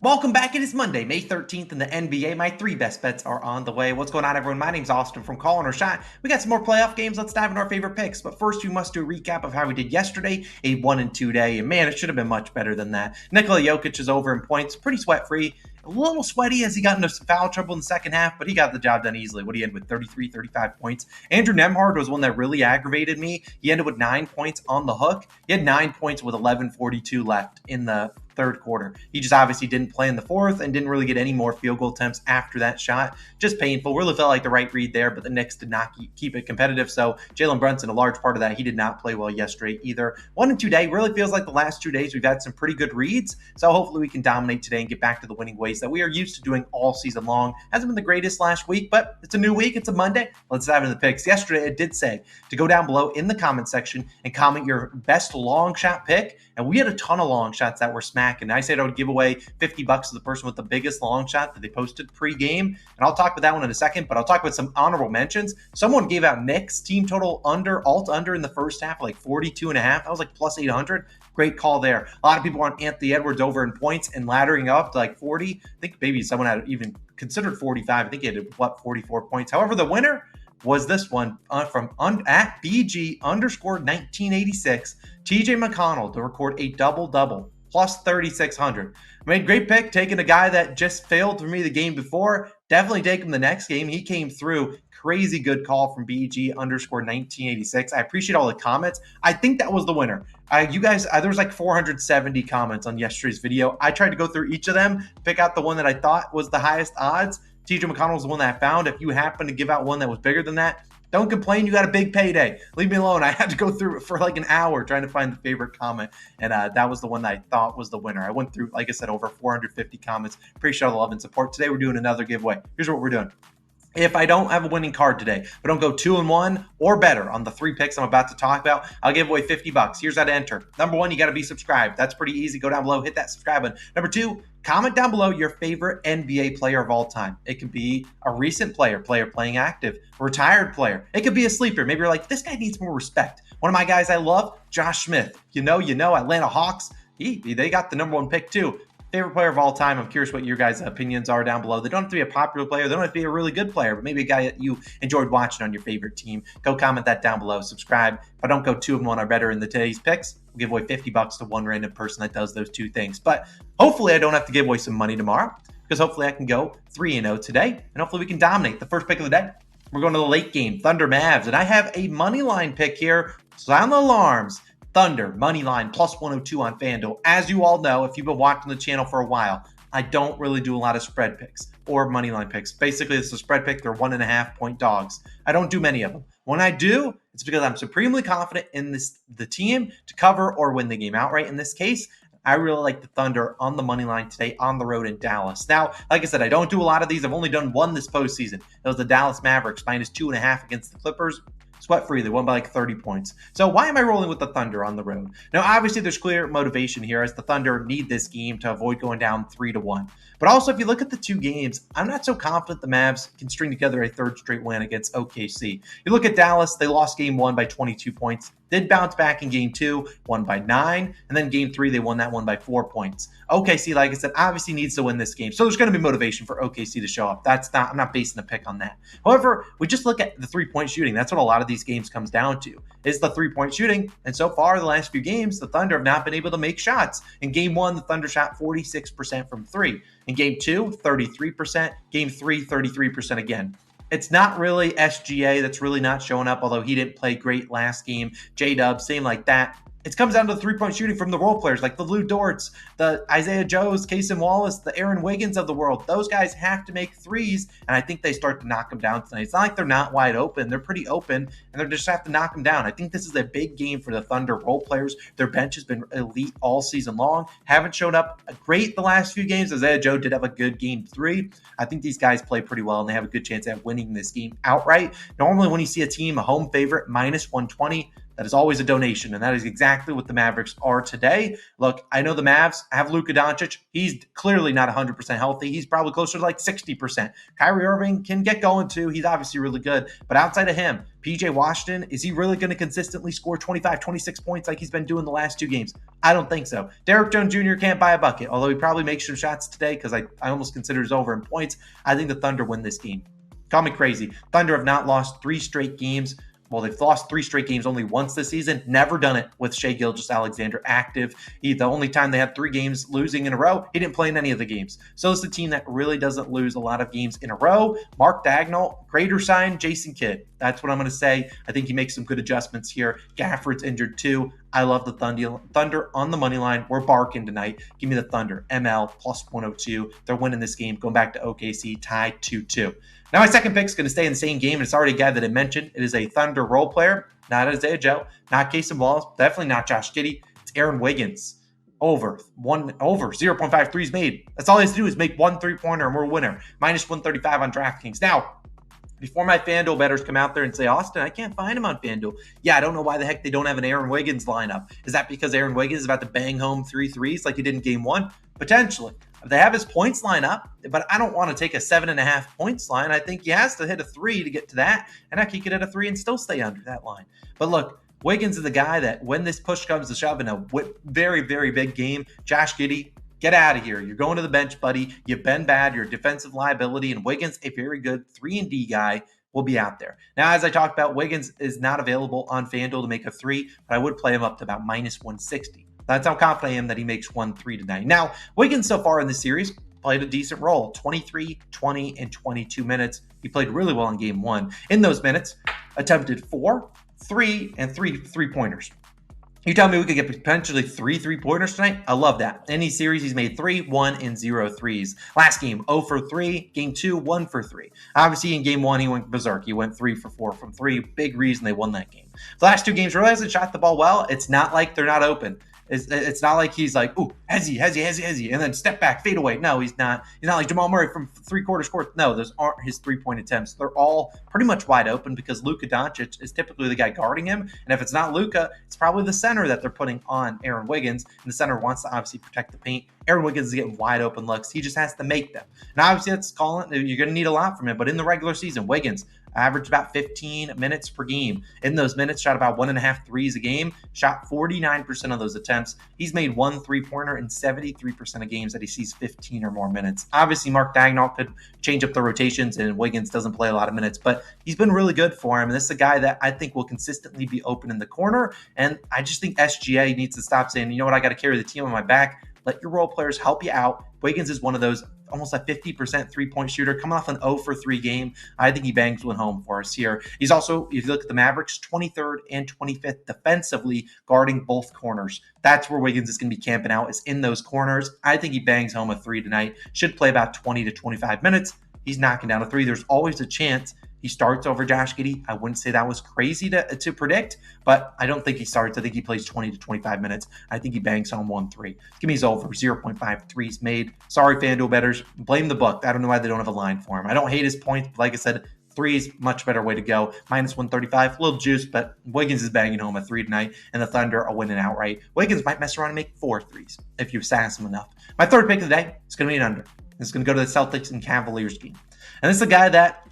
Welcome back. It is Monday, May 13th in the NBA. My three best bets are on the way. What's going on, everyone? My name's Austin from Calling Our Shot. We got some more playoff games. Let's dive into our favorite picks. But first, we must do a recap of how we did yesterday, a 1-2 day. And man, it should have been much better than that. Nikola Jokic is over in points, pretty sweat-free. A little sweaty as he got into some foul trouble in the second half, but he got the job done easily. What he ended with 33, 35 points. Andrew Nembhard was one that really aggravated me. He ended with 9 points on the hook. He had 9 points with 11:42 left in the third quarter. He just obviously didn't play in the fourth and didn't really get any more field goal attempts after that shot. Just painful. Really felt like the right read there, but the Knicks did not keep it competitive. So Jalen Brunson, a large part of that, he did not play well yesterday either. 1-2 day really feels like the last 2 days we've had some pretty good reads. So hopefully we can dominate today and get back to the winning ways that we are used to doing all season long. Hasn't been the greatest last week, but it's a new week. It's a Monday. Let's dive into the picks. Yesterday, it did say to go down below in the comment section and comment your best long shot pick. And we had a ton of long shots that were smacking. I said I would give away $50 to the person with the biggest long shot that they posted pre-game. And I'll talk about that one in a second, but I'll talk about some honorable mentions. Someone gave out Knicks team total alt under in the first half, like 42.5. That was like plus 800. Great call there. A lot of people want Anthony Edwards over in points and laddering up to like 40. I think maybe someone had even considered 45. I think he had, 44 points. However, the winner was this one from at BG_1986, TJ McConnell to record a double-double, plus 3,600. I made great pick, taking a guy that just failed for me the game before. Definitely take him the next game. He came through. Crazy good call from BG_1986. I appreciate all the comments. I think that was the winner. You guys, there was like 470 comments on yesterday's video. I tried to go through each of them, pick out the one that I thought was the highest odds. TJ McConnell was the one that I found. If you happen to give out one that was bigger than that, don't complain. You got a big payday. Leave me alone. I had to go through it for like an hour trying to find the favorite comment. And that was the one that I thought was the winner. I went through, like I said, over 450 comments. Appreciate all the love and support. Today, we're doing another giveaway. Here's what we're doing. If I don't have a winning card today, but don't go 2-1 or better on the three picks I'm about to talk about, I'll give away $50. Here's how to enter. Number one, you got to be subscribed. That's pretty easy. Go down below, hit that subscribe button. Number two, comment down below your favorite NBA player of all time. It could be a recent player playing active, a retired player. It could be a sleeper. Maybe you're like, this guy needs more respect. One of my guys I love, Josh Smith. You know, Atlanta Hawks. They got the number one pick too. Favorite player of all time. I'm curious what your guys' opinions are down below. They don't have to be a popular player. They don't have to be a really good player, but maybe a guy that you enjoyed watching on your favorite team. Go comment that down below. Subscribe. If I don't go 2-1 or better in today's picks, we'll give away $50 to one random person that does those two things. But hopefully I don't have to give away some money tomorrow, because hopefully I can go 3-0 today, and hopefully we can dominate. The first pick of the day, we're going to the late game, Thunder Mavs, and I have a money line pick here. Sound the alarms. Thunder, money line, plus 102 on FanDuel. As you all know, if you've been watching the channel for a while, I don't really do a lot of spread picks or money line picks. Basically, it's a spread pick. They're 1.5 point dogs. I don't do many of them. When I do, it's because I'm supremely confident in the team to cover or win the game outright. In this case, I really like the Thunder on the money line today on the road in Dallas. Now, like I said, I don't do a lot of these. I've only done one this postseason. It was the Dallas Mavericks minus 2.5 against the Clippers. Sweat-free. They won by like 30 points. So why am I rolling with the Thunder on the road? Now, obviously, there's clear motivation here as the Thunder need this game to avoid going down 3-1. But also, if you look at the two games, I'm not so confident the Mavs can string together a third straight win against OKC. You look at Dallas, they lost game 1 by 22 points. Did bounce back in game 2, won by 9. And then game 3, they won that one by 4 points. OKC, like I said, obviously needs to win this game. So there's going to be motivation for OKC to show up. I'm not basing a pick on that. However, we just look at the three-point shooting. That's what a lot of these games comes down to, is the three-point shooting. And so far, the last few games, the Thunder have not been able to make shots. In game 1, the Thunder shot 46% from 3. In game 2, 33%. Game 3, 33% again. It's not really SGA that's really not showing up, although he didn't play great last game. J-Dub, same like that. It comes down to the three-point shooting from the role players like the Lou Dorts, the Isaiah Joes, Casey Wallace, the Aaron Wiggins of the world. Those guys have to make threes, and I think they start to knock them down tonight. It's not like they're not wide open. They're pretty open, and they just have to knock them down. I think this is a big game for the Thunder role players. Their bench has been elite all season long. Haven't showed up great the last few games. Isaiah Joe did have a good game 3. I think these guys play pretty well, and they have a good chance at winning this game outright. Normally, when you see a team, a home favorite, minus 120, That is always a donation, and that is exactly what the Mavericks are today. Look, I know the Mavs have Luka Doncic. He's clearly not 100% healthy. He's probably closer to like 60%. Kyrie Irving can get going too. He's obviously really good. But outside of him, PJ Washington, is he really going to consistently score 25, 26 points like he's been doing the last 2 games? I don't think so. Derrick Jones Jr. can't buy a bucket, although he probably makes some shots today because I almost consider he's over in points. I think the Thunder win this game. Call me crazy. Thunder have not lost 3 straight games. Well, they've lost 3 straight games only once this season. Never done it with Shai Gilgeous-Alexander active. The only time they had 3 games losing in a row, he didn't play in any of the games. So it's a team that really doesn't lose a lot of games in a row. Mark Daigneault, greater sign, Jason Kidd. That's what I'm going to say. I think he makes some good adjustments here. Gafford's injured too. I love the Thunder on the money line. We're barking tonight. Give me the Thunder. ML plus 102. They're winning this game. Going back to OKC, tied 2-2. Now my second pick is going to stay in the same game, and it's already a guy that I mentioned. It is a Thunder role player, not Isaiah Joe, not Casey Wallace, definitely not Josh Giddey. It's Aaron Wiggins. Over 0.5 threes made. That's all he has to do is make 1 3-pointer and we're a winner. Minus 135 on DraftKings. Now, before my FanDuel bettors come out there and say, Austin, I can't find him on FanDuel. Yeah, I don't know why the heck they don't have an Aaron Wiggins lineup. Is that because Aaron Wiggins is about to bang home 3 threes like he did in game 1? Potentially. They have his points line up, but I don't want to take a 7.5 points line. I think he has to hit a 3 to get to that. And heck, he could hit a 3 and still stay under that line. But look, Wiggins is the guy that when this push comes to shove in a very, very big game, Josh Giddey, get out of here. You're going to the bench, buddy. You've been bad. You're a defensive liability. And Wiggins, a very good 3-and-D guy, will be out there. Now, as I talked about, Wiggins is not available on FanDuel to make a 3, but I would play him up to about minus 160. That's how confident I am that he makes 1 3 tonight. Now, Wiggins so far in this series played a decent role. 23, 20, and 22 minutes. He played really well in game 1. In those minutes, attempted 4, 3, and 3 3-pointers. You tell me we could get potentially 3 3-pointers tonight? I love that. Any series, he's made 3, 1, and 0 threes. Last game, 0 for 3. Game 2, 1 for 3. Obviously, in game 1, he went berserk. He went 3 for 4 from 3. Big reason they won that game. The last 2 games, really hasn't shot the ball well. It's not like they're not open. It's not like he's like, ooh, hezzy, and then step back, fade away. No, he's not. He's not like Jamal Murray from 3/4 court. No, those aren't his 3-point attempts. They're all pretty much wide open because Luka Doncic is typically the guy guarding him. And if it's not Luka, it's probably the center that they're putting on Aaron Wiggins. And the center wants to obviously protect the paint. Aaron Wiggins is getting wide open looks. He just has to make them. And obviously that's calling. You're going to need a lot from him. But in the regular season, Wiggins averaged about 15 minutes per game. In those minutes, shot about 1.5 threes a game, shot 49% of those attempts. He's made 1 3-pointer in 73% of games that he sees 15 or more minutes. Obviously, Mark Daigneault could change up the rotations, and Wiggins doesn't play a lot of minutes, but he's been really good for him. And this is a guy that I think will consistently be open in the corner. And I just think SGA needs to stop saying, you know what, I got to carry the team on my back. Let your role players help you out. Wiggins is one of those, almost a 50% 3-point shooter, coming off an 0 for 3 game. I think he bangs one home for us here. He's also, if you look at the Mavericks, 23rd and 25th defensively guarding both corners. That's where Wiggins is going to be camping out, is in those corners. I think he bangs home a 3 tonight. Should play about 20 to 25 minutes. He's knocking down a 3. There's always a chance he starts over Josh Giddey. I wouldn't say that was crazy to predict, but I don't think he starts. I think he plays 20 to 25 minutes. I think he bangs home 1 3. Give me his over. 0.5 threes made. Sorry, FanDuel bettors. Blame the book. I don't know why they don't have a line for him. I don't hate his points, but like I said, 3 is much better way to go. Minus 135, a little juice, but Wiggins is banging home a 3 tonight, and the Thunder are winning outright. Wiggins might mess around and make 4 threes if you sass him enough. My third pick of the day is going to be an under. It's going to go to the Celtics and Cavaliers game. And this is a guy that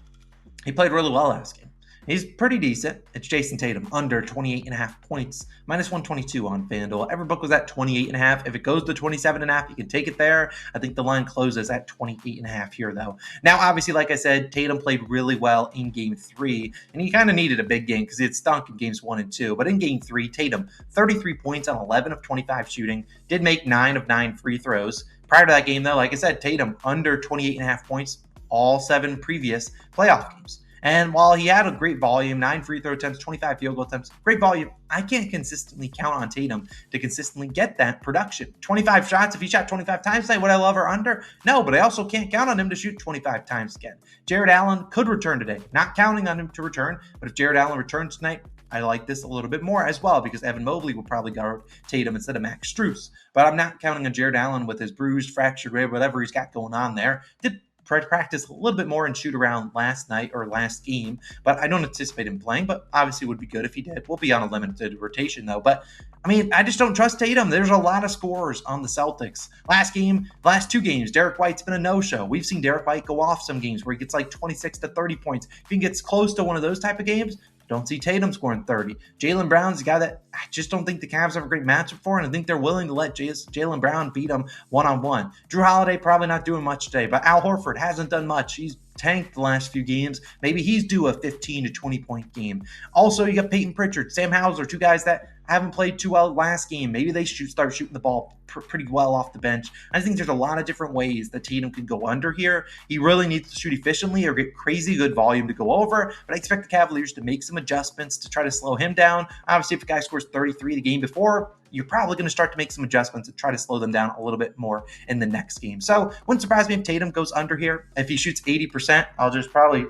he played really well last game. He's pretty decent. It's Jason Tatum, under 28.5 points, minus 122 on FanDuel. Every book was at 28.5. If it goes to 27.5, you can take it there. I think the line closes at 28.5 here, though. Now, obviously, like I said, Tatum played really well in Game 3, and he kind of needed a big game because he had stunk in Games 1 and 2. But in Game 3, Tatum, 33 points on 11 of 25 shooting, did make 9 of 9 free throws. Prior to that game, though, like I said, Tatum, under 28.5 points, all 7 previous playoff games. And while he had a great volume, 9 free throw attempts, 25 field goal attempts, great volume, I can't consistently count on Tatum to consistently get that production. 25 shots, if he shot 25 times tonight, would I love or under? No, but I also can't count on him to shoot 25 times again. Jared Allen could return today. Not counting on him to return, but if Jared Allen returns tonight, I like this a little bit more as well because Evan Mobley will probably guard Tatum instead of Max Strus. But I'm not counting on Jared Allen with his bruised, fractured rib, whatever he's got going on there. Did practice a little bit more and shoot around last night or last game, but I don't anticipate him playing, but obviously would be good if he did. We'll be on a limited rotation though, but I mean, I just don't trust Tatum. There's a lot of scorers on the Celtics. Last 2 games, Derek White's been a no-show. We've seen Derek White go off some games where he gets like 26 to 30 points. If he gets close to one of those type of games, don't see Tatum scoring 30. Jaylen Brown's a guy that I just don't think the Cavs have a great matchup for, and I think they're willing to let Jaylen Brown beat him one-on-one. Drew Holiday probably not doing much today, but Al Horford hasn't done much. He's tanked the last few games. Maybe he's due a 15 to 20 point game. Also, you got Peyton Pritchard, Sam Hauser, 2 guys that haven't played too well last game. Maybe they start shooting the ball pretty well off the bench. I think there's a lot of different ways that Tatum can go under here. He really needs to shoot efficiently or get crazy good volume to go over, but I expect the Cavaliers to make some adjustments to try to slow him down. Obviously, if a guy scores 33 the game before, you're probably going to start to make some adjustments and try to slow them down a little bit more in the next game. So wouldn't surprise me if Tatum goes under here. If he shoots 80%, I'll just probably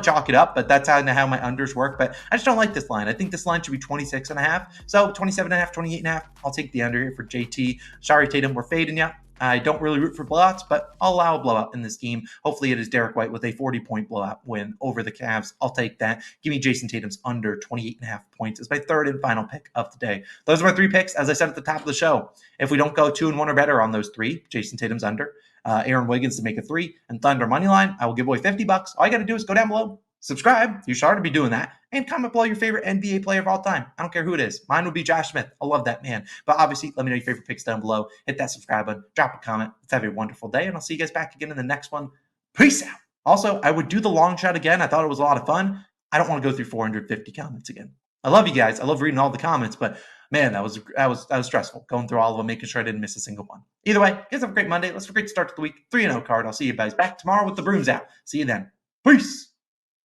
chalk it up, but that's how my unders work. But I just don't like this line. I think this line should be 26.5. So 27.5, 28.5. I'll take the under here for JT. Sorry, Tatum, we're fading you. I don't really root for blowouts, but I'll allow a blowout in this game. Hopefully it is Derek White with a 40-point blowout win over the Cavs. I'll take that. Give me Jason Tatum's under 28.5 points as my third and final pick of the day. Those are my 3 picks, as I said at the top of the show. If we don't go 2-1 or better on those 3, Jason Tatum's under, Aaron Wiggins to make a 3, and Thunder moneyline, I will give away $50. All you got to do is go down below, subscribe. You should already be doing that. And comment below your favorite NBA player of all time. I don't care who it is. Mine would be Josh Smith. I love that man. But obviously, let me know your favorite picks down below. Hit that subscribe button. Drop a comment. Let's have a wonderful day. And I'll see you guys back again in the next one. Peace out. Also, I would do the long shot again. I thought it was a lot of fun. I don't want to go through 450 comments again. I love you guys. I love reading all the comments. But man, that was stressful. Going through all of them, making sure I didn't miss a single one. Either way, guys have a great Monday. Let's have a great start to the week. 3-0 card. I'll see you guys back tomorrow with the brooms out. See you then. Peace.